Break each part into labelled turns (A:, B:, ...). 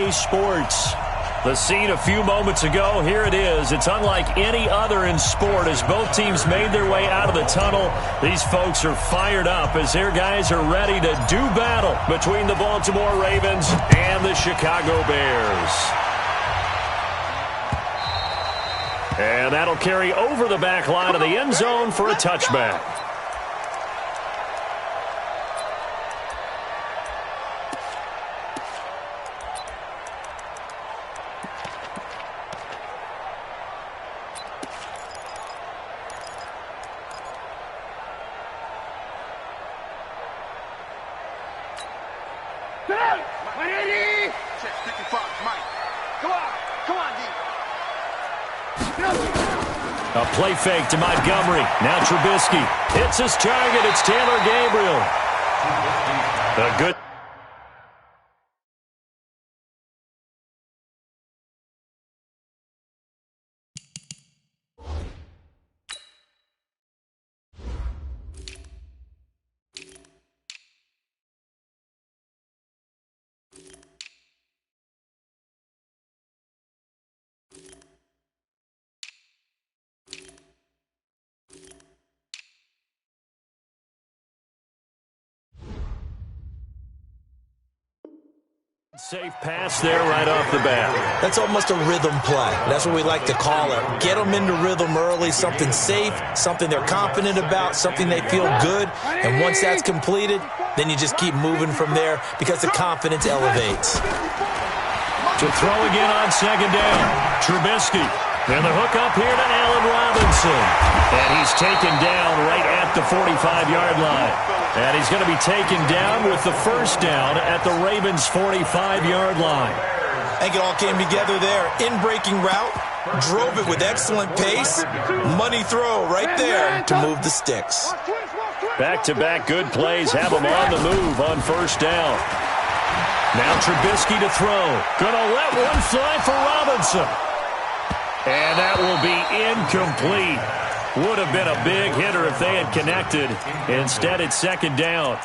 A: EA Sports. The scene a few moments ago, here it is. It's unlike any other in sport as both teams made their way out of the tunnel. These folks are fired up as their guys are ready to do battle between the Baltimore Ravens and the Chicago Bears. And that'll carry over the back line of the end zone for a touchback.
B: A play fake to Montgomery. Now Trubisky hits his target. It's Taylor Gabriel. A good.
A: Safe pass there right off the bat.
C: That's almost a rhythm play. That's what we like to call it. Get them into rhythm early, something safe, something they're confident about, something they feel good. And once that's completed, then you just keep moving from there because the confidence elevates.
A: To throw again on second down. Trubisky. And the hook up here to Allen Robinson. And he's taken down right at the 45-yard line. And he's going to be taken down with the first down at the Ravens' 45-yard line.
C: I think it all came together there. In-breaking route, drove it with excellent pace. Money throw right there to move the sticks.
A: Back-to-back good plays have him on the move on first down. Now Trubisky to throw. Going to let one fly for Robinson. And that will be incomplete. Would have been a big hitter if they had connected. Instead, it's second down.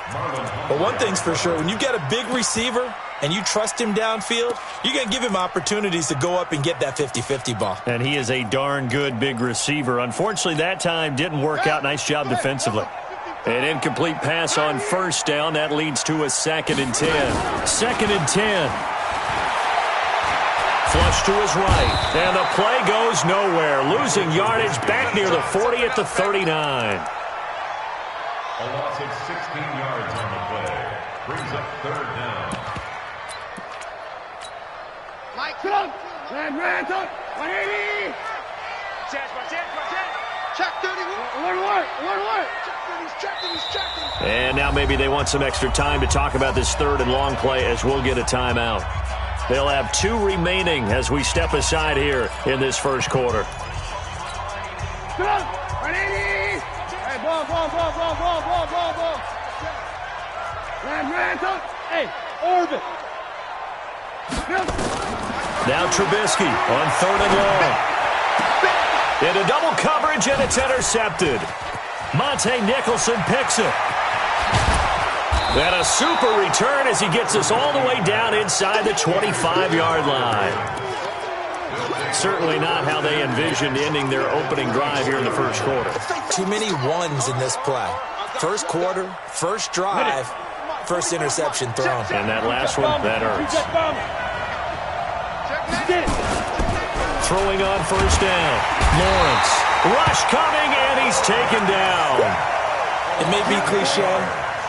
C: But one thing's for sure, when you've got a big receiver and you trust him downfield, you're going to give him opportunities to go up and get that 50-50 ball.
A: And he is a darn good big receiver. Unfortunately, that time didn't work out. Nice job defensively. An incomplete pass on first down. That leads to a 2nd and 10. 2nd and 10. Flush to his right, and the play goes nowhere. Losing yardage back near the 40 at the 39.
D: A loss of 16 yards on the play. Brings up third down.
E: Mike, sit up. Red, up. 180. Check 30. Alert. He's checking.
A: And now maybe they want some extra time to talk about this third and long play as we'll get a timeout. They'll have 2 remaining as we step aside here in this first quarter.
E: Hey, ball. Hey, orbit.
A: Now Trubisky on 3rd and long. Into double coverage, and it's intercepted. Monte Nicholson picks it. And a super return as he gets us all the way down inside the 25-yard line. Certainly not how they envisioned ending their opening drive here in the first quarter.
C: Too many ones in this play. First quarter, first drive, first interception thrown.
A: And that last one, that hurts. Throwing on first down. Lawrence. Rush coming, and he's taken down.
C: It may be cliche,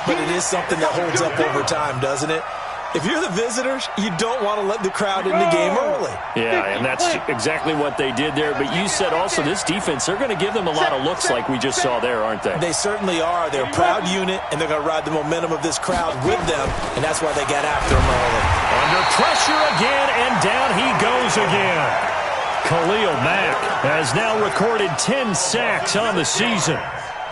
C: but it is something that holds up over time, doesn't it? If you're the visitors, you don't want to let the crowd in the game early.
A: Yeah, and that's exactly what they did there. But you said also this defense, they're going to give them a lot of looks like we just saw there, aren't they?
C: They certainly are. They're a proud unit, and they're going to ride the momentum of this crowd with them, and that's why they got after them early.
A: Under pressure again, and down he goes again. Khalil Mack has now recorded 10 sacks on the season.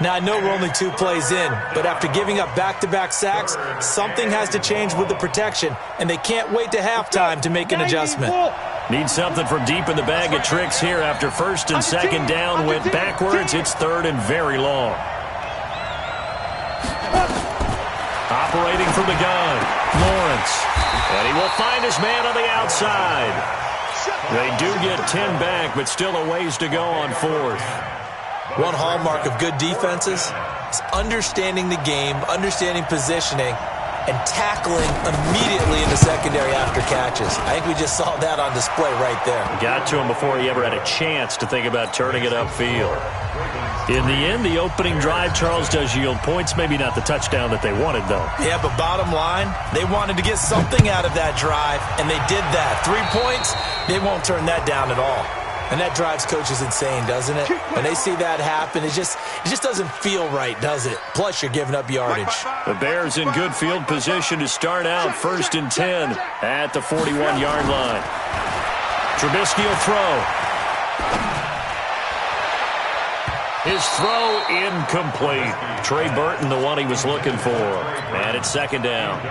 C: Now, I know we're only 2 plays in, but after giving up back-to-back sacks, something has to change with the protection, and they can't wait to halftime to make an adjustment.
A: Need something from deep in the bag of tricks here after first and second down went backwards. It's 3rd and very long. Operating from the gun, Lawrence. And he will find his man on the outside. They do get 10 back, but still a ways to go on fourth.
C: One hallmark of good defenses is understanding the game, understanding positioning, and tackling immediately in the secondary after catches. I think we just saw that on display right there.
A: Got to him before he ever had a chance to think about turning it upfield. In the end, the opening drive, Charles, does yield points. Maybe not the touchdown that they wanted, though.
C: Yeah, but bottom line, they wanted to get something out of that drive, and they did that. 3 points, they won't turn that down at all. And that drives coaches insane, doesn't it? When they see that happen, it just doesn't feel right, does it? Plus, you're giving up yardage.
A: The Bears in good field position to start out 1st and 10 at the 41-yard line. Trubisky will throw. His throw incomplete. Trey Burton, the one he was looking for. And it's 2nd down.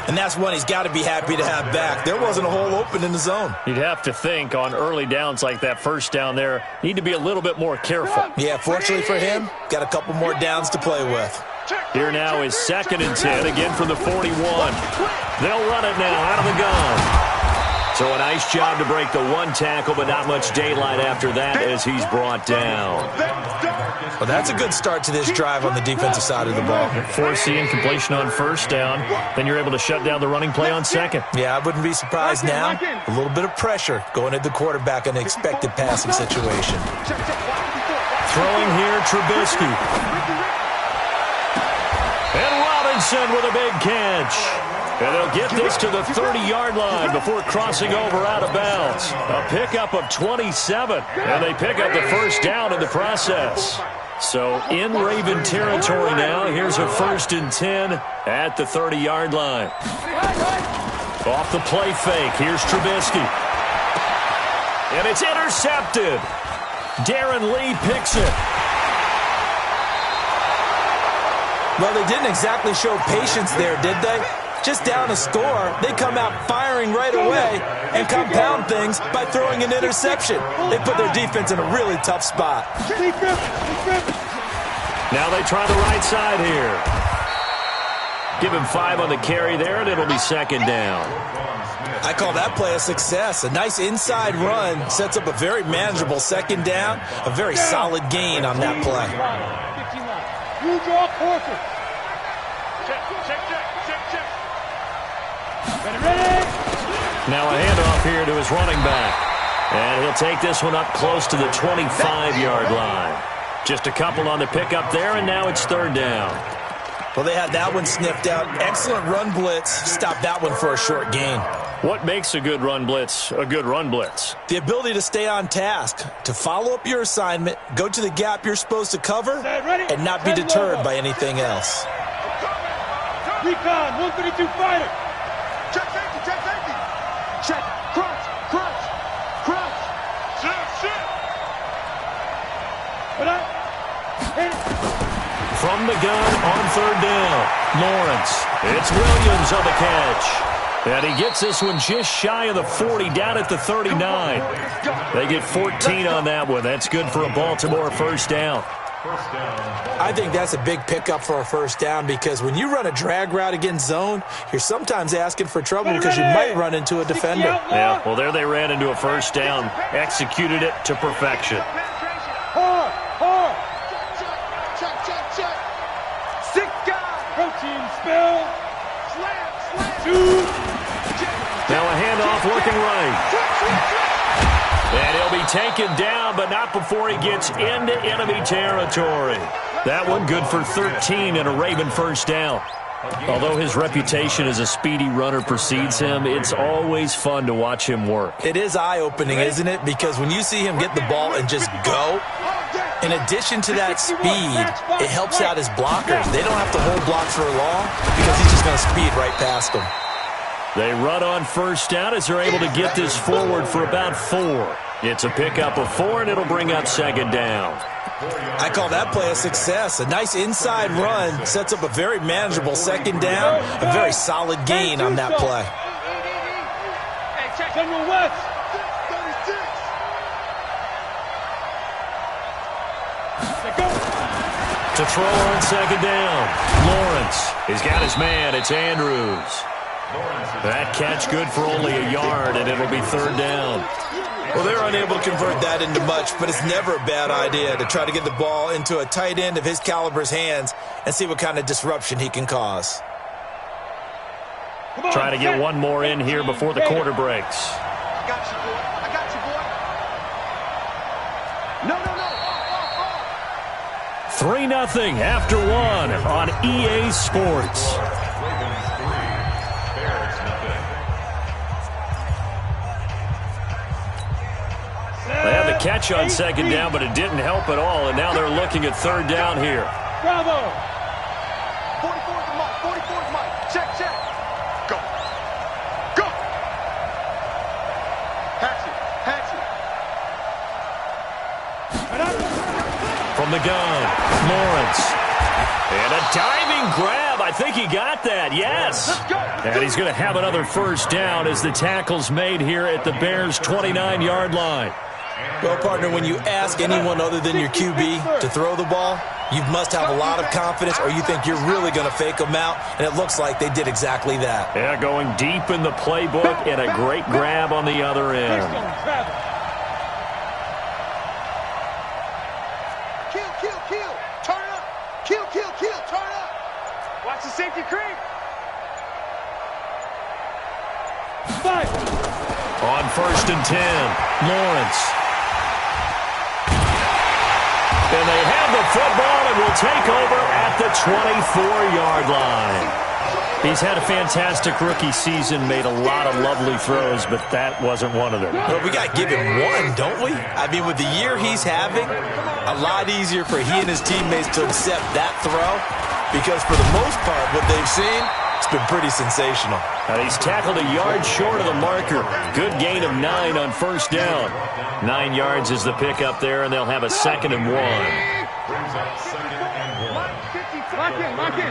C: And that's one he's got to be happy to have back. There wasn't a hole open in the zone.
A: You'd have to think on early downs like that, 1st down there, need to be a little bit more careful.
C: Yeah, fortunately for him, got a couple more downs to play with.
A: Here now is 2nd and 10, again from the 41. They'll run it now out of the gun. So a nice job to break the one tackle, but not much daylight after that as he's brought down.
C: Well, that's a good start to this drive on the defensive side of the ball.
A: Forcing completion on 1st down, then you're able to shut down the running play on 2nd.
C: Yeah, I wouldn't be surprised now. A little bit of pressure going at the quarterback in an expected passing situation.
A: Throwing here, Trubisky. And Robinson with a big catch. And they'll get this to the 30-yard line before crossing over out of bounds. A pickup of 27, and they pick up the 1st down in the process. So in Raven territory now, here's a 1st and 10 at the 30-yard line. Off the play fake, here's Trubisky. And it's intercepted. Darren Lee picks it.
C: Well, they didn't exactly show patience there, did they? Just down a score, they come out firing right away and compound things by throwing an interception. They put their defense in a really tough spot.
A: Now they try the right side here. Give him 5 on the carry there, and it'll be 2nd down.
C: I call that play a success. A nice inside run sets up a very manageable 2nd down, a very solid gain on that play.
E: You draw closer. Ready?
A: Now a handoff here to his running back. And he'll take this one up close to the 25-yard line. Just a couple on the pickup there, and now it's 3rd down.
C: Well, they had that one sniffed out. Excellent run blitz. Stopped that one for a short gain.
A: What makes a good run blitz a good run blitz?
C: The ability to stay on task, to follow up your assignment, go to the gap you're supposed to cover, and not be deterred by anything else.
E: Recon, 132 fighter. Check safety, check safety. Check, crunch, crunch, crunch. Shit.
A: From the gun on 3rd down, Lawrence. It's Williams on the catch. And he gets this one just shy of the 40, down at the 39. They get 14 on that one. That's good for a Baltimore 1st down.
C: I think that's a big pickup for a 1st down because when you run a drag route against zone, you're sometimes asking for trouble because you might run into a defender.
A: Yeah, well, there they ran into a 1st down, executed it to perfection.
E: Hard. Check. 6 guys. Protein spill. Slam.
A: Now a handoff looking right. And he'll be taken down, but not before he gets into enemy territory. That one good for 13 and a Raven 1st down. Although his reputation as a speedy runner precedes him, it's always fun to watch him work.
C: It is eye-opening, isn't it? Because when you see him get the ball and just go, in addition to that speed, it helps out his blockers. They don't have to hold blocks for long because he's just going to speed right past them.
A: They run on 1st down as they're able to get this forward for about 4. It's a pickup of 4, and it'll bring up 2nd down.
C: I call that play a success. A nice inside run sets up a very manageable 2nd down, a very solid gain on that play.
E: Hey, check General West. 36.
A: To throw on 2nd down, Lawrence. He's got his man. It's Andrews. That catch good for only a yard, and it'll be third down.
C: Well, they're unable to convert that into much, but it's never a bad idea to try to get the ball into a tight end of his caliber's hands and see what kind of disruption he can cause.
A: Try to get one more in here before the quarter breaks.
E: I got you, boy. I got you, boy. No, no, no.
A: 3-0 after one on EA Sports. They had the catch on second down, but it didn't help at all, and now they're looking at third down here.
E: Bravo. 44's the mic. 44's the mic. Check, check. Go. Go. Hatchet. Hatchet.
A: From the gun, Lawrence. And a diving grab. I think he got that, yes.
E: Let's go.
A: And he's going to have another first down as the tackle's made here at the Bears' 29-yard line.
C: Well, partner, when you ask anyone other than your QB to throw the ball, you must have a lot of confidence or you think you're really going to fake them out, and it looks like they did exactly that.
A: Yeah, going deep in the playbook and a great grab on the other end.
E: Kill, kill, kill. Turn up. Kill, kill, kill. Turn up. Watch the safety creep. Fight.
A: On 1st and 10, Lawrence. And they have the football and will take over at the 24-yard line. He's had a fantastic rookie season, made a lot of lovely throws, but that wasn't one of them.
C: Well, we got to give him one, don't we? I mean, with the year he's having, a lot easier for he and his teammates to accept that throw because for the most part, what they've seen, it's been pretty sensational.
A: He's tackled a yard short of the marker. Good gain of 9 on first down. 9 yards is the pickup there, and they'll have a 2nd and 1.
E: Lock in, lock in.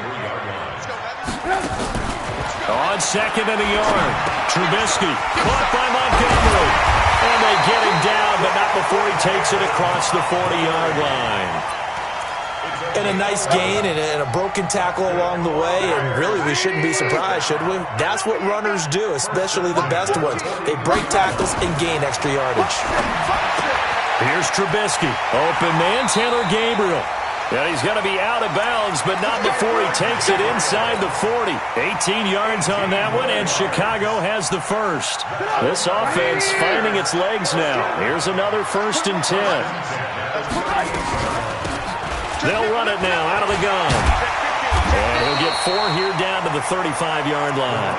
A: On 2nd and a yard, Trubisky caught by Montgomery. And they get him down, but not before he takes it across the 40-yard line.
C: And a nice gain and a broken tackle along the way, and really we shouldn't be surprised, should we? That's what runners do, especially the best ones. They break tackles and gain extra yardage.
A: Here's Trubisky. Open man, Taylor Gabriel. And he's going to be out of bounds, but not before he takes it inside the 40. 18 yards on that one, and Chicago has the first. This offense finding its legs now. Here's another 1st and 10. They'll run it now out of the gun. And he'll get 4 here down to the 35-yard line.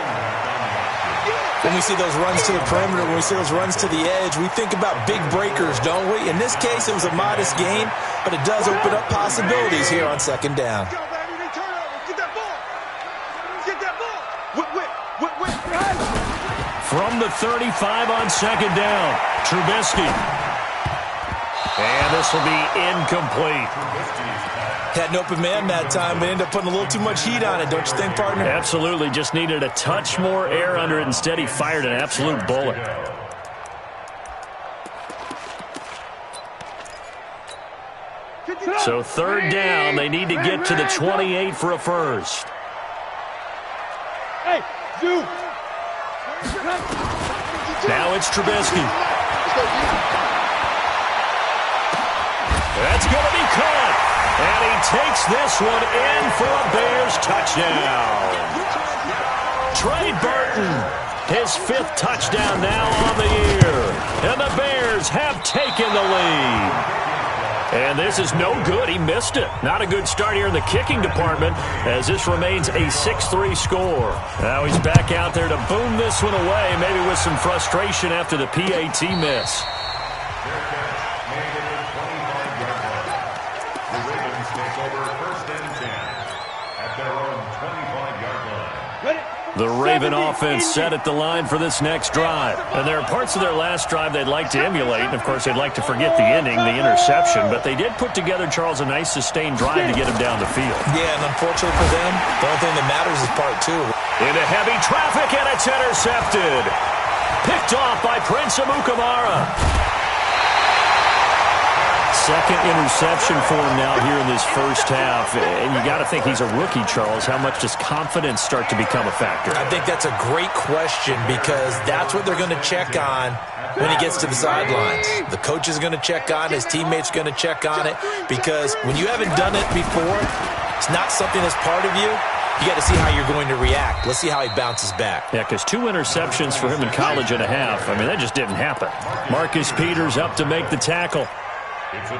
C: When we see those runs to the perimeter, when we see those runs to the edge, we think about big breakers, don't we? In this case, it was a modest gain, but it does open up possibilities here on 2nd down.
E: Go, baby. They turn over. Get that ball. Get that ball. Whip.
A: From the 35 on 2nd down, Trubisky. And this will be incomplete.
C: Had an open man that time, but ended up putting a little too much heat on it, don't you think, partner?
A: Absolutely. Just needed a touch more air under it. Instead, he fired an absolute bullet. So 3rd down, they need to get to the 28 for a first.
E: Hey, you.
A: Now it's Trubisky. That's going to be caught. And he takes this one in for a Bears touchdown. Trey Burton, his 5th touchdown now on the year. And the Bears have taken the lead. And this is no good. He missed it. Not a good start here in the kicking department as this remains a 6-3 score. Now he's back out there to boom this one away, maybe with some frustration after the PAT miss. The Raven offense set at the line for this next drive. And there are parts of their last drive they'd like to emulate. And, of course, they'd like to forget the ending, the interception. But they did put together, Charles, a nice sustained drive to get him down the field.
C: Yeah, and unfortunately for them, the only thing that matters is part 2.
A: Into heavy traffic, and it's intercepted. Picked off by Prince Amukamara.
B: second interception for him now here in this first half. And you got to think he's a rookie, Charles. How much does confidence start to become a factor?
C: I think that's a great question because that's what they're going to check on when he gets to the sidelines. The coach is going to check on it. His teammates are going to check on it because when you haven't done it before, it's not something that's part of you. You got to see how you're going to react. Let's see how he bounces back.
B: Yeah, because 2 interceptions for him in college and a half. I mean, that just didn't happen. Marcus Peters up to make the tackle.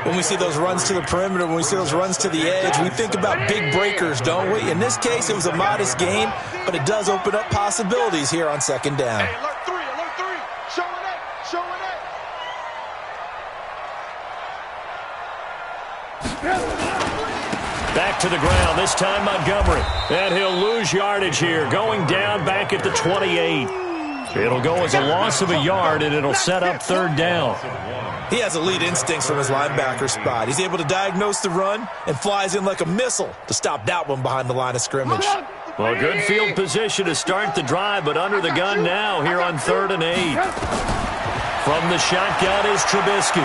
C: When we see those runs to the perimeter, when we see those runs to the edge, we think about big breakers, don't we? In this case, it was a modest gain, but it does open up possibilities here on second down.
E: Hey, alert 3, alert 3. Showing it, showing it.
B: Back to the ground, this time Montgomery. And he'll lose yardage here, going down back at the 28. It'll go as a loss of a yard, and it'll set up third down.
C: He has elite instincts from his linebacker spot. He's able to diagnose the run and flies in like a missile to stop that one behind the line of scrimmage.
B: Well, good field position to start the drive, but under the gun now here on 3rd and 8. From the shotgun is Trubisky.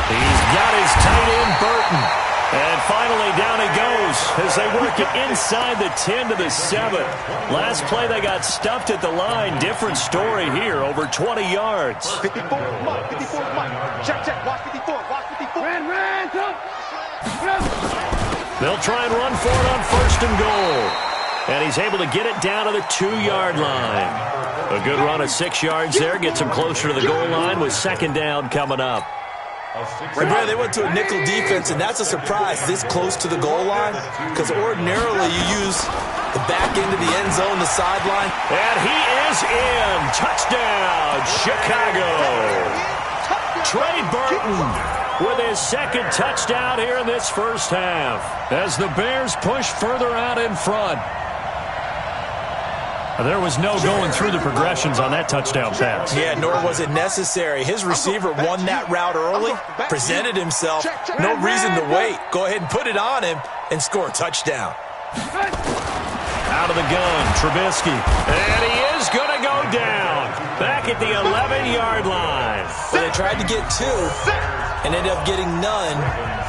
B: He's got his tight end, Burton. And finally, down he goes as they work it inside the 10 to the 7. Last play, they got stuffed at the line. Different story here, over 20 yards.
E: 54, Mike, 54, Mike. Check, watch 54, watch 54. Ran,
B: They'll try and run for it on 1st and goal. And he's able to get it down to the 2-yard line. A good run of 6 yards there, gets him closer to the goal line with 2nd down coming up.
C: And Brad, they went to a nickel defense, and that's a surprise this close to the goal line because ordinarily you use the back end of the end zone, the sideline.
B: And he is in. Touchdown, Chicago. Trey Burton with his 2nd touchdown here in this first half as the Bears push further out in front. There was no going through the progressions on that touchdown pass.
C: Yeah, nor was it necessary. His receiver won that route early, presented himself, no reason to wait. Go ahead and put it on him and score a touchdown.
B: Out of the gun, Trubisky. And he is going to go down. Back at the 11-yard line.
C: Well, they tried to get 2 and ended up getting none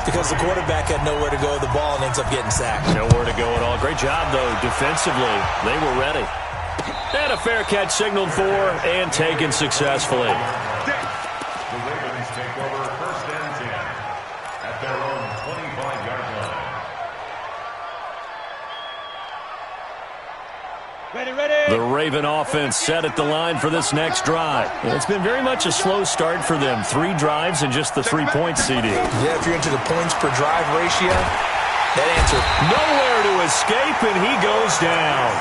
C: because the quarterback had nowhere to go with the ball and ends up getting sacked.
B: Nowhere to go at all. Great job, though, defensively. They were ready. And a fair catch signaled for and taken successfully.
D: The Ravens take over 1st and 10 at their own 25-yard line.
E: Ready.
B: The Raven offense set at the line for this next drive. And it's been very much a slow start for them. 3 drives and just the 3-point CD.
C: Yeah, if you're into the points per drive ratio, that answer.
B: Nowhere to escape, and he goes down.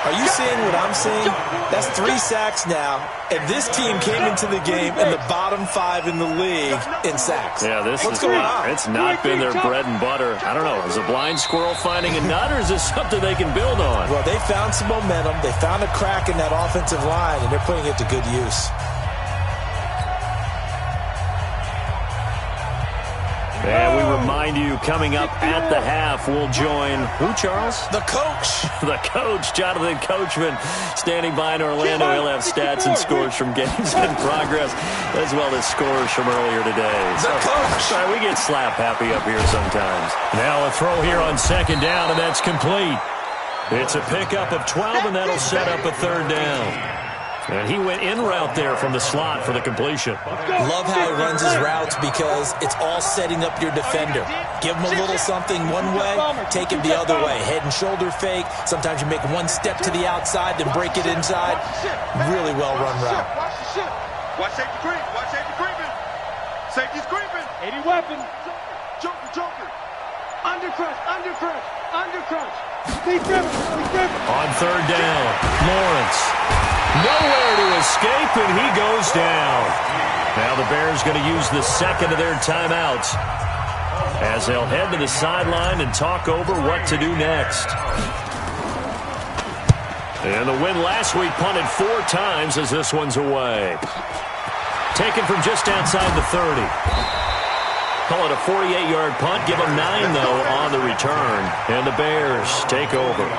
C: Are you seeing what I'm seeing? That's 3 sacks now, and this team came into the game in the bottom 5 in the league in sacks.
B: Yeah,
C: What's going on?
B: It's not been their bread and butter. I don't know. Is a blind squirrel finding a nut, or is this something they can build on?
C: Well, they found some momentum. They found a crack in that offensive line, and they're putting it to good use.
B: And we remind you, coming up at the half, we'll join who, Charles?
C: The coach.
B: The coach, Jonathan Coachman, standing by in Orlando. He'll have stats and scores from games in progress, as well as scores from earlier today.
C: The coach.
B: Sorry, we get slap happy up here sometimes. Now a throw here on 2nd down, and that's complete. It's a pickup of 12, and that'll set up a 3rd down. And he went in route there from the slot for the completion.
C: Love how he runs his routes because it's all setting up your defender. Give him a little something one way, take him the other way. Head and shoulder fake. Sometimes you make one step to the outside, then break it inside. Really well-run route.
E: Watch the shit. Watch safety creep. Watch safety creeping. Safety's creeping.
F: 80 weapon.
E: Joker.
F: Undercrunch. Be driven.
B: On 3rd down, Lawrence. Nowhere to escape, and he goes down. Now the Bears going to use the 2nd of their timeouts as they'll head to the sideline and talk over what to do next. And the win last week punted 4 times as this one's away. Taken from just outside the 30. Call it a 48-yard punt. Give them 9, though, on the return. And the Bears take over.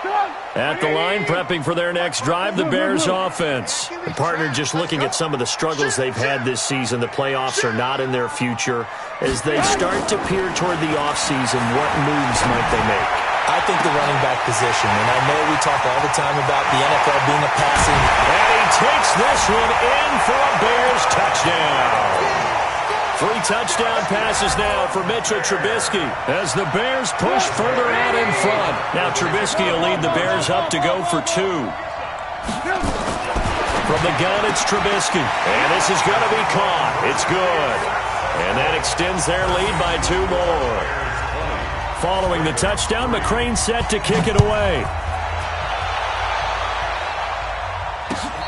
A: At the line, prepping for their next drive, the Bears offense. The partner just looking at some of the struggles they've had this season. The playoffs are not in their future. As they start to peer toward the offseason, what moves might they make?
C: I think the running back position, and I know we talk all the time about the NFL being a passing.
A: And he takes this one in for a Bears touchdown. 3 touchdown passes now for Mitchell Trubisky as the Bears push further out in front. Now Trubisky will lead the Bears up to go for 2. From the gun, it's Trubisky. And this is going to be caught. It's good. And that extends their lead by 2 more. Following the touchdown, McCrane set to kick it away.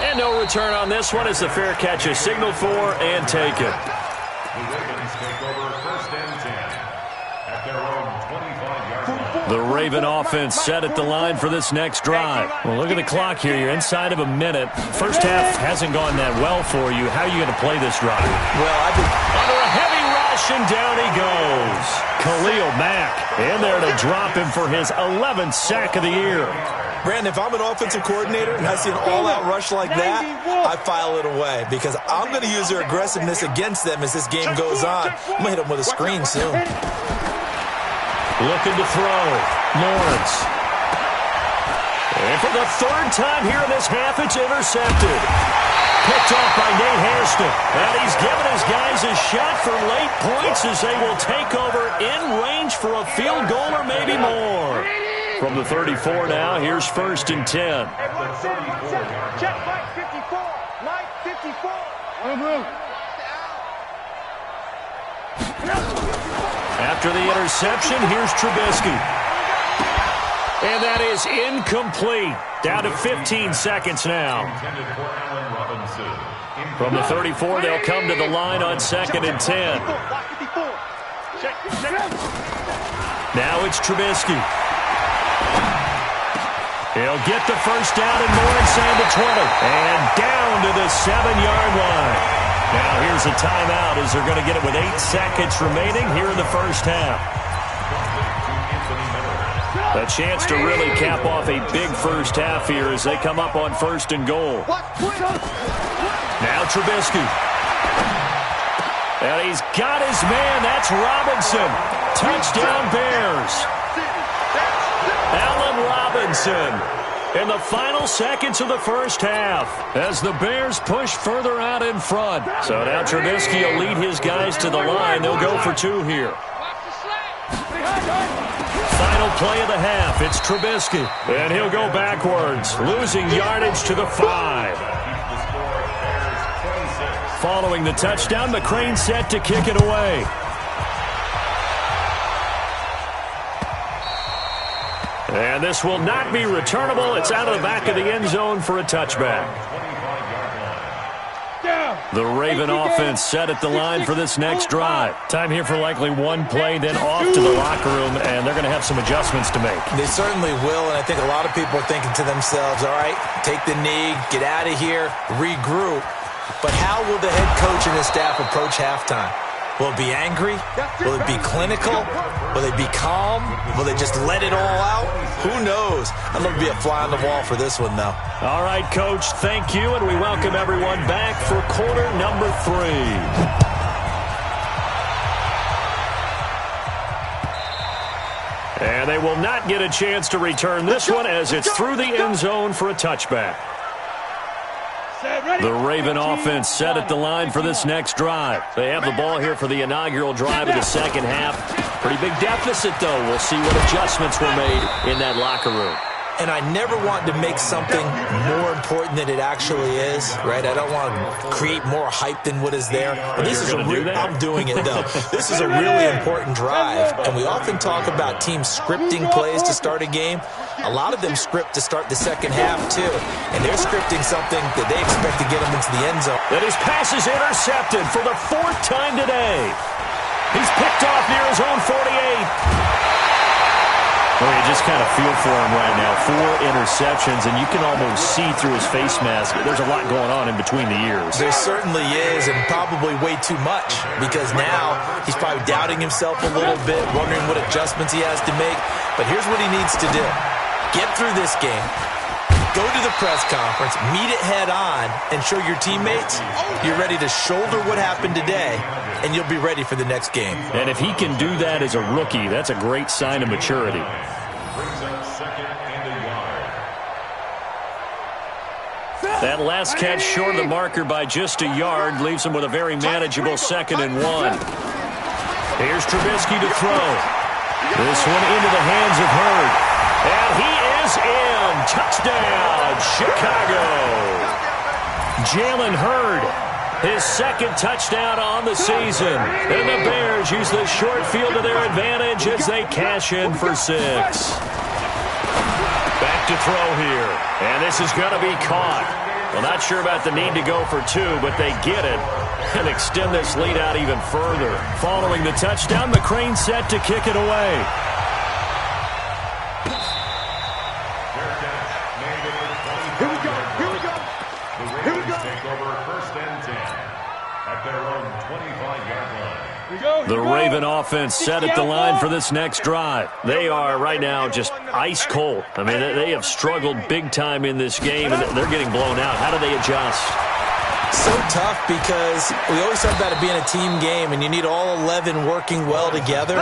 A: And no return on this one as the fair catch is signaled for and taken.
D: The Ravens take over 1st and 10 at their own 25-yard line.
A: The Raven offense set at the line for this next drive. Well, look at the clock here. You're inside of a minute. First half hasn't gone that well for you. How are you going to play this drive?
C: Well, I think
A: under a heavy rush, and down he goes. Khalil Mack in there to drop him for his 11th sack of the year.
C: Brandon, if I'm an offensive coordinator and I see an all-out rush like that, I file it away because I'm going to use their aggressiveness against them as this game goes on. I'm going to hit them with a screen soon.
A: Looking to throw. Lawrence. And for the 3rd time here in this half, it's intercepted. Picked off by Nate Hairston. And he's given his guys a shot for late points as they will take over in range for a field goal or maybe more. From the 34 now, here's 1st and 10.
F: Check Mike 54. Mike 54.
A: After the interception, here's Trubisky. And that is incomplete. Down to 15 seconds now. From the 34, they'll come to the line on 2nd and 10. Now it's Trubisky. He'll get the first down and more inside the 20. And down to the 7-yard line. Now here's a timeout as they're going to get it with 8 seconds remaining here in the first half. A chance to really cap off a big first half here as they come up on 1st and goal. Now Trubisky. And he's got his man. That's Robinson. Touchdown Bears. Allen Robinson in the final seconds of the first half as the Bears push further out in front. So now Trubisky will lead his guys to the line. They'll go for 2 here. Final play of the half. It's Trubisky. And he'll go backwards, losing yardage to the 5. Following the touchdown, McCrane set to kick it away. And this will not be returnable. It's out of the back of the end zone for a touchback. The Raven offense set at the line for this next drive. Time here for likely 1 play, then off to the locker room, and they're going to have some adjustments to make.
C: They certainly will, and I think a lot of people are thinking to themselves, all right, take the knee, get out of here, regroup. But how will the head coach and his staff approach halftime? Will it be angry? Will it be clinical? Will they be calm? Will they just let it all out? Who knows? I'm going to be a fly on the wall for this one, though.
A: All right, Coach, thank you, and we welcome everyone back for quarter number 3. And they will not get a chance to return this one as it's through the end zone for a touchback. The Raven offense set at the line for this next drive. They have the ball here for the inaugural drive of the second half. Pretty big deficit, though. We'll see what adjustments were made in that locker room.
C: And I never want to make something more important than it actually is, right? I don't want to create more hype than what is there. But this is I'm doing it, though. This is a really important drive. And we often talk about teams scripting plays to start a game. A lot of them script to start the second half, too. And they're scripting something that they expect to get them into the end zone.
A: That his pass is intercepted for the 4th time today. He's picked off near his own 48. Well, you just kind of feel for him right now. 4 interceptions, and you can almost see through his face mask. There's a lot going on in between the ears.
C: There certainly is, and probably way too much, because now he's probably doubting himself a little bit, wondering what adjustments he has to make. But here's what he needs to do. Get through this game. Go to the press conference, meet it head on, and show your teammates you're ready to shoulder what happened today, and you'll be ready for the next game.
A: And if he can do that as a rookie, that's a great sign of maturity.
D: Brings up second and a yard.
A: That last catch short of the marker by just a yard leaves him with a very manageable 2nd and 1. Here's Trubisky to throw. This one into the hands of Hurd. And he is in. Touchdown, Chicago. Jalen Hurd, his 2nd touchdown on the season. And the Bears use the short field to their advantage as they cash in for 6. Back to throw here. And this is going to be caught. Well, not sure about the need to go for 2, but they get it and extend this lead out even further. Following the touchdown, McCrane set to kick it away.
E: Here we go. Here we go.
D: The Ravens take over 1st and 10 at their own 25-yard line.
A: The Raven offense set at the line for this next drive. They are right now just ice cold. I mean, they have struggled big time in this game, and they're getting blown out. How do they adjust?
C: So tough because we always talk about it being a team game, and you need all 11 working well together.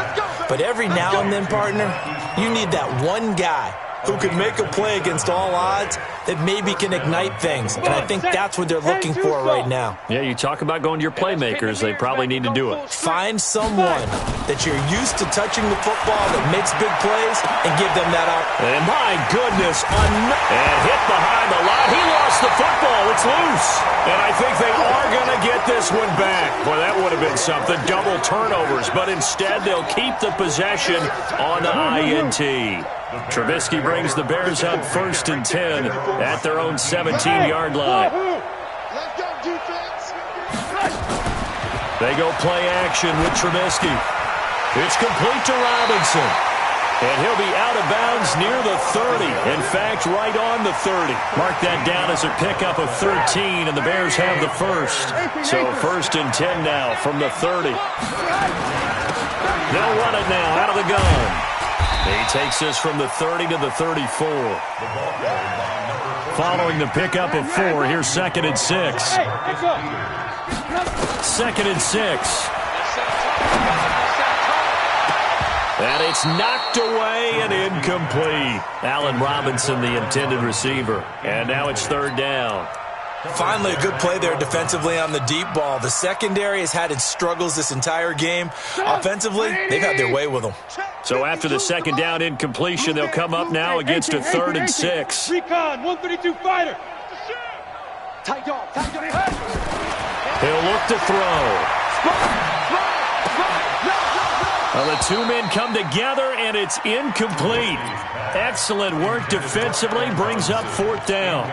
C: But every now and then, partner, you need that one guy who can make a play against all odds that maybe can ignite things. And I think that's what they're looking for right now.
A: Yeah, you talk about going to your playmakers. They probably need to do it.
C: Find someone that you're used to touching the football that makes big plays and give them that opportunity.
A: And my goodness, and hit behind the line. He lost the football. It's loose. And I think they are going to get this one back. Boy, that would have been something. Double turnovers. But instead, they'll keep the possession on the INT. Trubisky brings the Bears up 1st and 10 at their own 17-yard line.
E: Let's go, defense.
A: They go play action with Trubisky. It's complete to Robinson. And he'll be out of bounds near the 30. In fact, right on the 30. Mark that down as a pickup of 13, and the Bears have the first. So 1st and 10 now from the 30. They'll run it now out of the gun. He takes this from the 30 to the 34. Following the pickup of 4, here's 2nd and 6. 2nd and 6. And it's knocked away and incomplete. Allen Robinson, the intended receiver. And now it's 3rd down.
C: Finally, a good play there defensively on the deep ball. The secondary has had its struggles this entire game. Offensively, they've had their way with them.
A: So after the 2nd down incompletion, they'll come up now against a 3rd and 6.
F: Recon, 132 fighter.
A: He'll look to throw. Well, the 2 men come together, and it's incomplete. Excellent work defensively, brings up 4th down.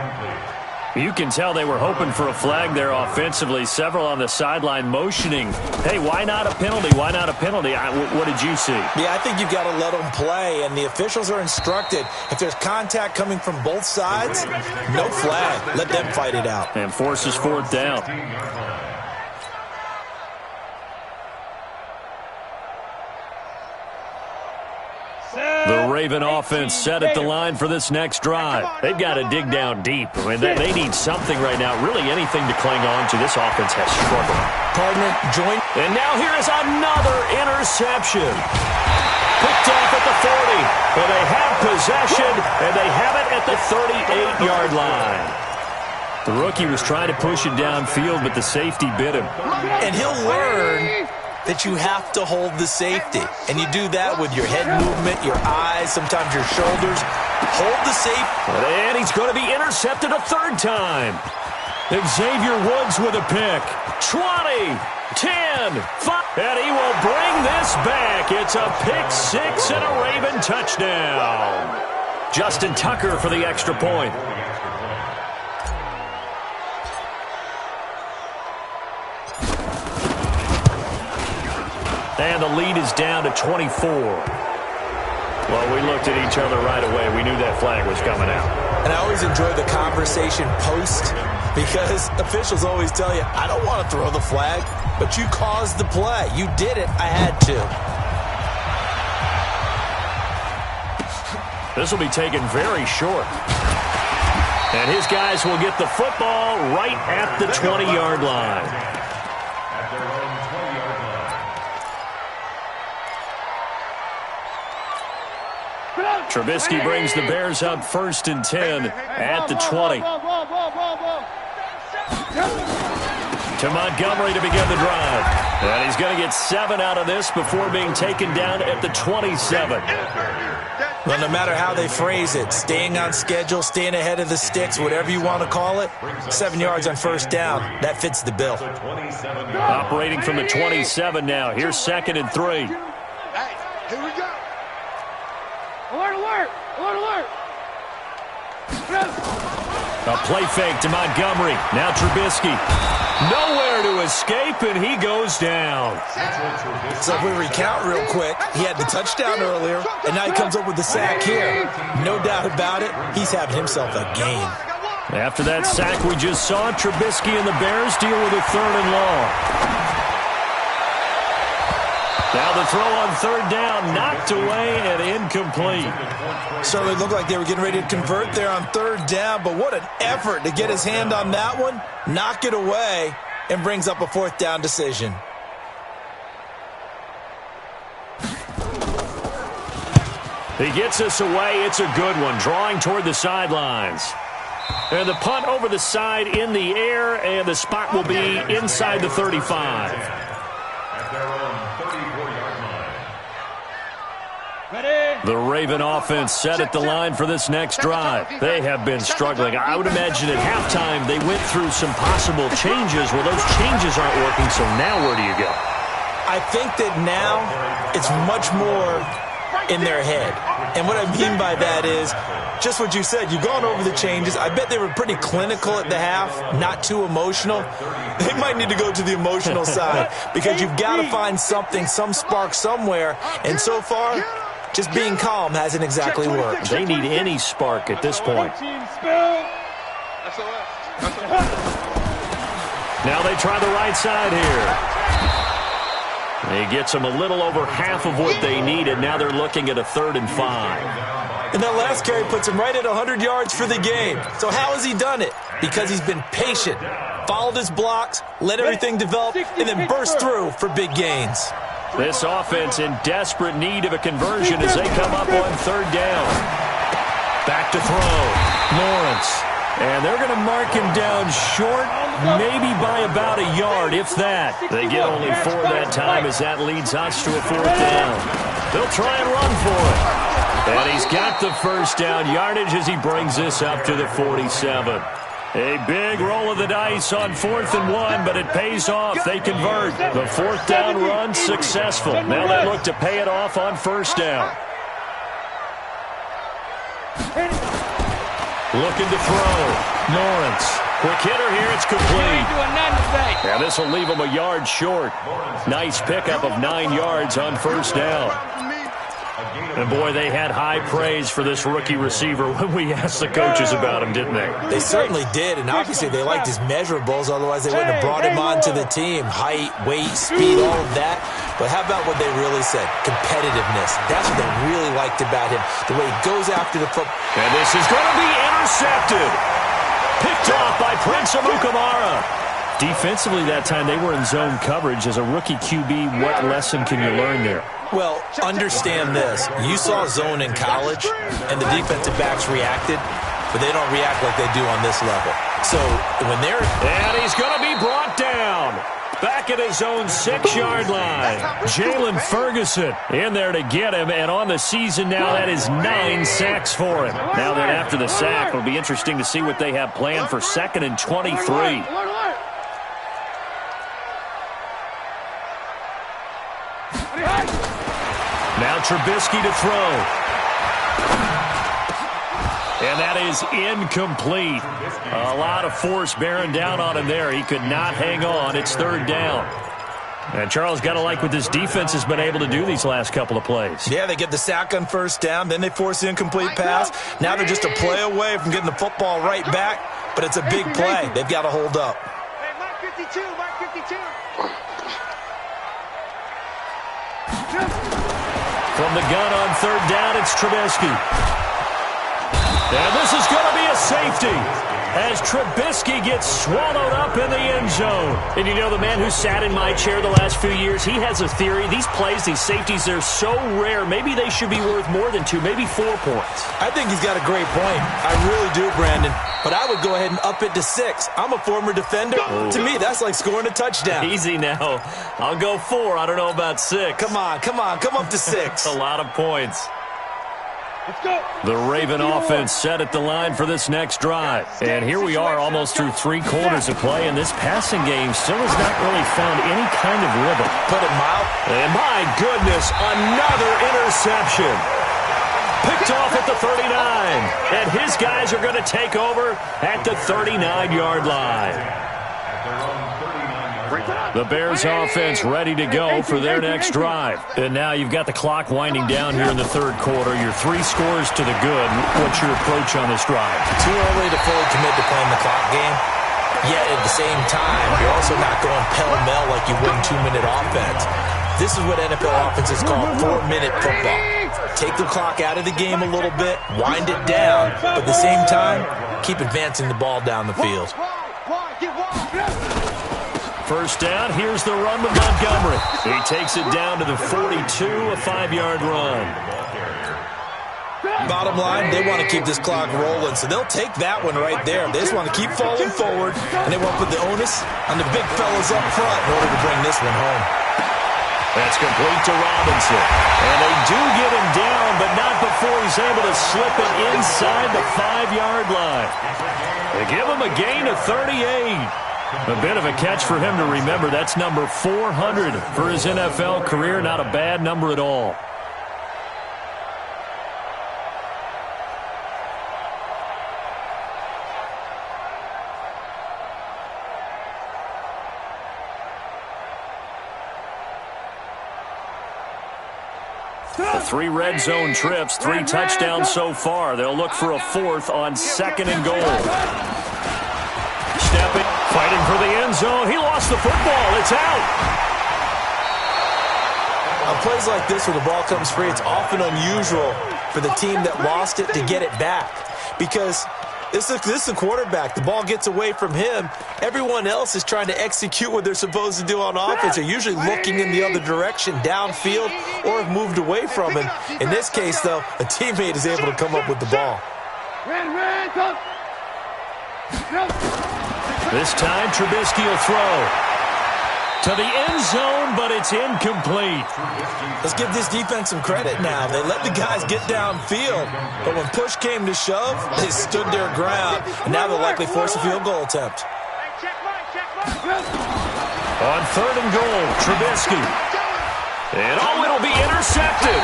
A: You can tell they were hoping for a flag there offensively. Several on the sideline motioning. Hey, why not a penalty? Why not a penalty? What did you see?
C: Yeah, I think you've got to let them play, and the officials are instructed. If there's contact coming from both sides, no flag. Let them fight it out.
A: And forces 4th down. The Raven offense set at the line for this next drive. They've got to dig down deep. I mean, they need something right now, really anything to cling on to. This offense has struggled.
C: Partner, join.
A: And now here is another interception. Picked off at the 40. Well, they have possession, and they have it at the 38-yard line. The rookie was trying to push it downfield, but the safety bit him.
C: And he'll learn that you have to hold the safety. And you do that with your head movement, your eyes, sometimes your shoulders. Hold the safety.
A: And he's going to be intercepted a 3rd time. Xavier Woods with a pick. 20, 10, 5. And he will bring this back. It's a pick 6 and a Raven touchdown. Justin Tucker for the extra point. And the lead is down to 24. Well, we looked at each other right away. We knew that flag was coming out.
C: And I always enjoy the conversation post because officials always tell you, I don't want to throw the flag, but you caused the play. You did it. I had to.
A: This will be taken very short. And his guys will get the football right at the 20-yard line.
D: At their own 20-yard line.
A: Trubisky brings the Bears up 1st and 10 at the 20. To Montgomery to begin the drive. And he's going to get 7 out of this before being taken down at the 27.
C: Well, no matter how they phrase it, staying on schedule, staying ahead of the sticks, whatever you want to call it, 7 yards on 1st down, that fits the bill.
A: Operating from the 27 now. Here's 2nd and 3.
E: Hey, here we go.
F: Alert, alert! Alert, alert!
A: A play fake to Montgomery. Now Trubisky. Nowhere to escape, and he goes down.
C: So if we recount real quick, he had the touchdown earlier, and now he comes up with the sack here. No doubt about it, he's having himself a game.
A: After that sack we just saw, Trubisky and the Bears deal with a 3rd and long. Now the throw on 3rd down, knocked away and incomplete.
C: Certainly looked like they were getting ready to convert there on 3rd down, but what an effort to get his hand on that one, knock it away, and brings up a 4th down decision.
A: He gets us away. It's a good one, drawing toward the sidelines. And the punt over the side in the air, and the spot will be inside the 35.
D: At their own 34-yard line.
F: Ready?
A: The Raven offense set at the line for this next drive. They have been struggling. I would imagine at halftime they went through some possible changes. Well, those changes aren't working, so now where do you go?
C: I think that now it's much more in their head. And what I mean by that is just what you said. You've gone over the changes. I bet they were pretty clinical at the half, not too emotional. They might need to go to the emotional side because you've got to find something, some spark somewhere. And so far, just being calm hasn't exactly worked.
A: They need any spark at this point. Now they try the right side here. He gets them a little over half of what they needed. Now they're looking at a 3rd and 5.
C: And that last carry puts him right at 100 yards for the game. So how has he done it? Because he's been patient, followed his blocks, let everything develop, and then burst through for big gains.
A: This offense in desperate need of a conversion as they come up on 3rd down. Back to throw. Lawrence. And they're going to mark him down short, maybe by about a yard, if that. They get only 4 that time as that leads us to a 4th down. They'll try and run for it. And he's got the 1st down yardage as he brings this up to the 47. A big roll of the dice on 4th and 1, but it pays off. They convert. The 4th down run successful. Now they look to pay it off on 1st down. Looking to throw. Lawrence. Quick hitter here. It's complete. Now this will leave him a yard short. Nice pickup of 9 yards on 1st down. And, boy, they had high praise for this rookie receiver when we asked the coaches about him, didn't they?
C: They certainly did, and obviously they liked his measurables. Otherwise, they wouldn't have brought him onto the team. Height, weight, speed, all of that. But how about what they really said? Competitiveness. That's what they really liked about him. The way he goes after the football.
A: And this is going to be intercepted. Picked off by Prince Amukamara. Defensively that time, they were in zone coverage. As a rookie QB, what lesson can you learn there?
C: Well, understand this. You saw zone in college, and the defensive backs reacted, but they don't react like they do on this level. So when they're...
A: And he's going to be brought down. Back at his own 6-yard line. Jalen Ferguson in there to get him, and on the season now, that is 9 sacks for him. Now that after the sack, it'll be interesting to see what they have planned for 2nd and 23. Now Trubisky to throw. And that is incomplete. A lot of force bearing down on him there. He could not hang on. It's 3rd down. And Charles, got to like what this defense has been able to do these last couple of plays.
C: Yeah, they get the sack on 1st down. Then they force the incomplete pass. Now they're just a play away from getting the football right back. But it's a big play. They've got to hold up.
E: Hey, Mark 52, Mark 52.
A: From the gun on 3rd down, it's Trubisky. And this is going to be a safety as Trubisky gets swallowed up in the end zone.
B: And you know, the man who sat in my chair the last few years, he has a theory. These plays, these safeties, they're so rare. Maybe they should be worth more than 2, maybe 4 points.
C: I think he's got a great point. I really do, Brandon. But I would go ahead and up it to 6. I'm a former defender. Oh. To me, that's like scoring a touchdown.
B: Easy now. I'll go 4. I don't know about 6.
C: Come on. Come up to 6.
B: A lot of points.
F: Let's go.
A: The Raven offense set at the line for this next drive. And here we are almost through 3 quarters of play, and this passing game still has not really found any kind of rhythm.
C: Put it mild.
A: And my goodness, another interception. Picked off at the 39. And his guys are going to take over at the 39-yard line. The Bears offense ready to go for their next drive. And now you've got the clock winding down here in the third quarter. You're 3 scores to the good. What's your approach on this drive?
C: Too early to fully commit to playing the clock game. Yet at the same time, you're also not going pell-mell like you would in 2-minute offense. This is what NFL offenses call 4-minute football. Take the clock out of the game a little bit, wind it down, but at the same time, keep advancing the ball down the field.
A: First down, here's the run with Montgomery. He takes it down to the 42, a 5-yard run.
C: Bottom line, they want to keep this clock rolling, so they'll take that one right there. They just want to keep falling forward, and they want to put the onus on the big fellas up front in order to bring this one home.
A: That's complete to Robinson. And they do get him down, but not before he's able to slip it inside the 5-yard line. They give him a gain of 38. A bit of a catch for him to remember. That's number 400 for his NFL career. Not a bad number at all. The 3 red zone trips, 3 touchdowns so far. They'll look for a 4th on 2nd and goal. Stepping, fighting for the end zone. He lost the football. It's out.
C: On plays like this where the ball comes free, it's often unusual for the team that lost it to get it back. Because this is a quarterback. The ball gets away from him. Everyone else is trying to execute what they're supposed to do on offense. They're usually looking in the other direction, downfield, or have moved away from it. In this case, though, a teammate is able to come up with the ball.
A: This time, Trubisky will throw to the end zone, but it's incomplete.
C: Let's give this defense some credit now. They let the guys get downfield, but when push came to shove, they stood their ground, and now they'll likely force a field goal attempt.
A: On 3rd and goal, Trubisky. And it'll be intercepted.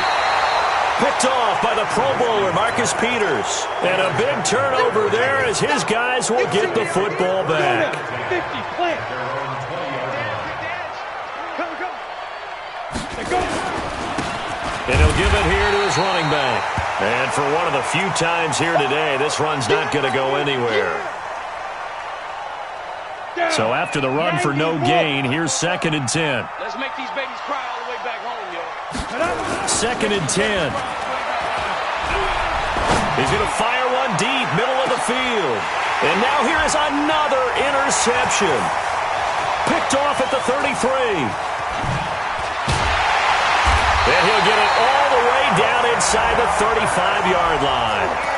A: Picked off by the Pro Bowler, Marcus Peters. And a big turnover there as his guys will get the football back. And he'll give it here to his running back. And for one of the few times here today, this run's not going to go anywhere. So after the run for no gain, here's 2nd and 10.
F: Let's make these babies cry all the way back home, yo.
A: 2nd and 10. He's going to fire one deep, middle of the field. And now here is another interception. Picked off at the 33. And he'll get it all the way down inside the 35-yard line.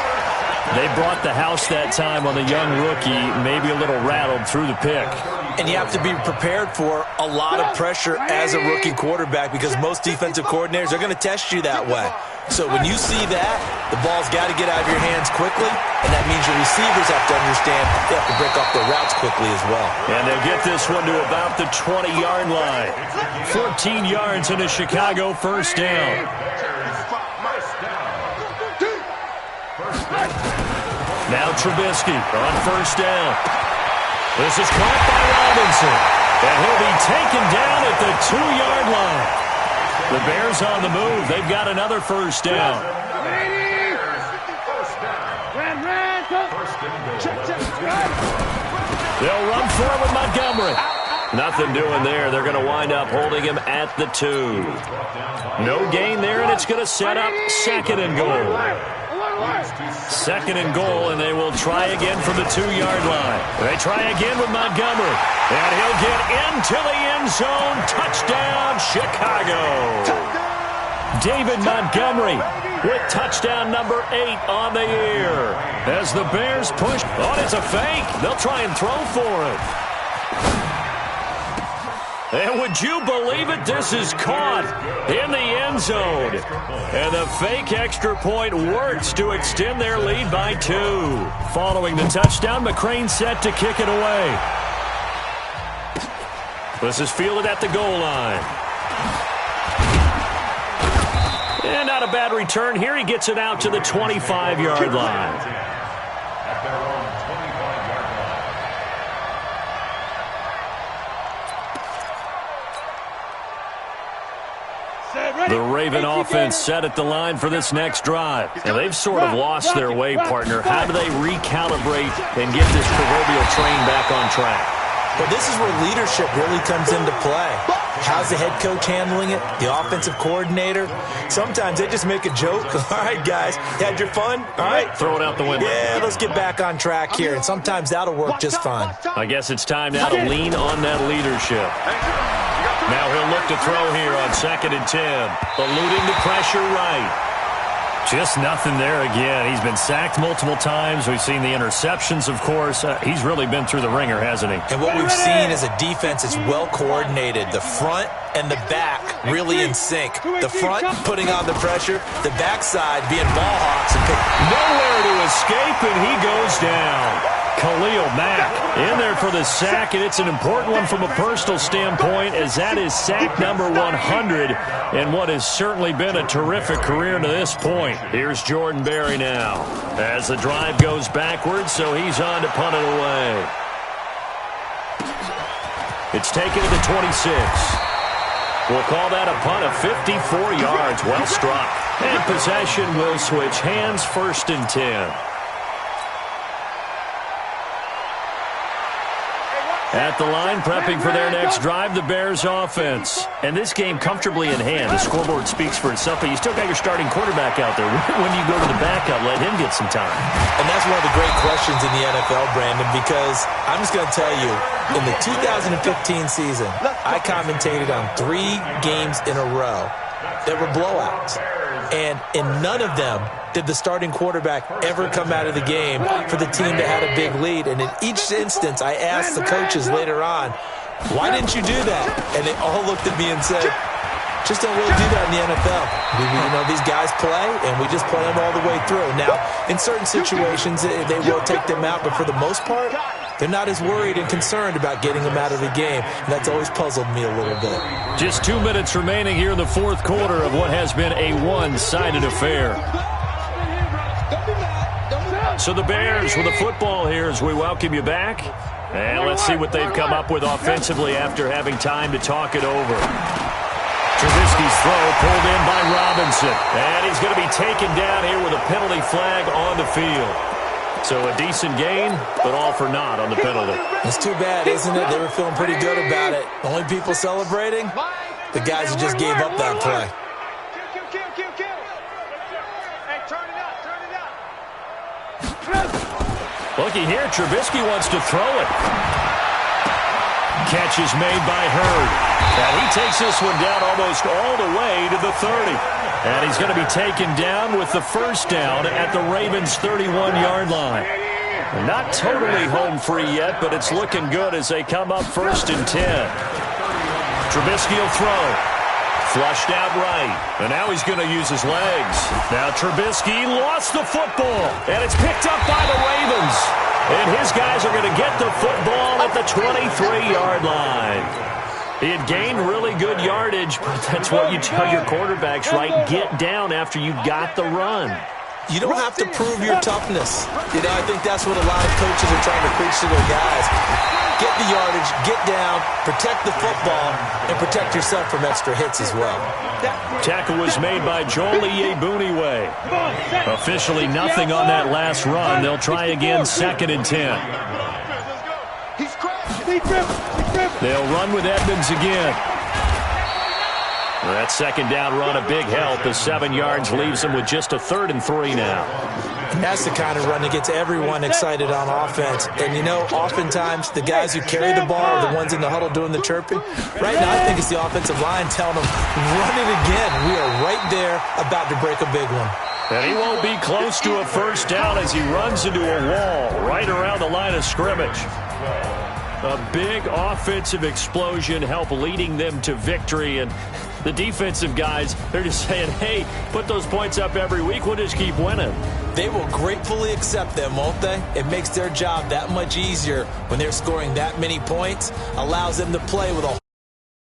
A: They brought the house that time on the young rookie, maybe a little rattled through the pick.
C: And you have to be prepared for a lot of pressure as a rookie quarterback because most defensive coordinators are going to test you that way. So when you see that, the ball's got to get out of your hands quickly, and that means your receivers have to understand they have to break off their routes quickly as well.
A: And they'll get this one to about the 20-yard line. 14 yards into Chicago, first down. Now Trubisky on first down. This is caught by Robinson. And he'll be taken down at the 2-yard line. The Bears on the move. They've got another first down. They'll run for it with Montgomery. Nothing doing there. They're going to wind up holding him at the 2. No gain there, and it's going to set up 2nd and goal. Second and goal, and they will try again from the 2-yard line. They try again with Montgomery, and he'll get into the end zone. Touchdown, Chicago. David Montgomery with touchdown number 8 on the year. As the Bears push. Oh, it's a fake. They'll try and throw for it. And would you believe it? This is caught in the end zone. And the fake extra point works to extend their lead by 2. Following the touchdown, McCrane set to kick it away. This is fielded at the goal line. And not a bad return here. He gets it out to the 25-yard line. The Raven offense set at the line for this next drive. And they've sort of lost their way, partner. How do they recalibrate and get this proverbial train back on track?
C: Well, this is where leadership really comes into play. How's the head coach handling it? The offensive coordinator? Sometimes they just make a joke. All right, guys, you had your fun? All right.
A: Throw it out the window.
C: Yeah, let's get back on track here. And sometimes that'll work just fine.
A: I guess it's time now to lean on that leadership. Now he'll look to throw here on 2nd and 10. Eluding the pressure right. Just nothing there again. He's been sacked multiple times. We've seen the interceptions, of course. He's really been through the ringer, hasn't he?
C: And what we've seen is a defense that's well coordinated. The front and the back really in sync. The front putting on the pressure. The backside being ball hawks. And
A: nowhere to escape, and he goes down. Khalil Mack in there for the sack, and it's an important one from a personal standpoint, as that is sack number 100 and what has certainly been a terrific career to this point. Here's Jordan Berry now as the drive goes backwards, so he's on to punt it away. It's taken to the 26. We'll call that a punt of 54 yards. Well struck. And possession will switch hands, 1st and 10. At the line, prepping for their next drive, the Bears offense. And this game comfortably in hand. The scoreboard speaks for itself, but you still got your starting quarterback out there. When do you go to the backup? Let him get some time.
C: And that's one of the great questions in the NFL, Brandon, because I'm just going to tell you, in the 2015 season, I commentated on 3 games in a row that were blowouts. And in none of them did the starting quarterback ever come out of the game for the team that had a big lead. And in each instance, I asked the coaches later on, why didn't you do that? And they all looked at me and said, just don't really do that in the NFL. These guys play, and we just play them all the way through. Now, in certain situations, they will take them out, but for the most part, they're not as worried and concerned about getting them out of the game. And that's always puzzled me a little bit.
A: Just 2 minutes remaining here in the 4th quarter of what has been a one-sided affair. So the Bears with the football here as we welcome you back. And let's see what they've come up with offensively after having time to talk it over. Trubisky's throw pulled in by Robinson. And he's going to be taken down here with a penalty flag on the field. So a decent gain, but all for naught on the penalty.
C: It's too bad, isn't it? They were feeling pretty good about it. Only people celebrating, the guys who just gave up that play.
E: Hey, turn it up.
A: Looky here, Trubisky wants to throw it. Catch is made by Hurd. And he takes this one down almost all the way to the 30. And he's going to be taken down with the 1st down at the Ravens' 31-yard line. Not totally home free yet, but it's looking good as they come up 1st and 10. Trubisky will throw. Flushed out right. And now he's going to use his legs. Now Trubisky lost the football. And it's picked up by the Ravens. And his guys are going to get the football at the 23-yard line. He had gained really good yardage, but that's what you tell your quarterbacks, right? Get down after you got the run.
C: You don't have to prove your toughness. I think that's what a lot of coaches are trying to preach to their guys. Get the yardage, get down, protect the football, and protect yourself from extra hits as well.
A: Tackle was made by Joel Iyiegbuniwe. Officially nothing on that last run. They'll try again, 2nd and 10. They'll run with Edmonds again. That second down run a big help. The 7 yards leaves them with just a 3rd and 3 now.
C: And that's the kind of run that gets everyone excited on offense. And, you know, oftentimes the guys who carry the ball are the ones in the huddle doing the chirping. Right now, I think it's the offensive line telling them, run it again. We are right there about to break a big one.
A: And he won't be close to a first down as he runs into a wall right around the line of scrimmage. A big offensive explosion help leading them to victory. And the defensive guys, they're just saying, hey, put those points up every week. We'll just keep winning.
C: They will gratefully accept them, won't they? It makes their job that much easier when they're scoring that many points. Allows them to play with a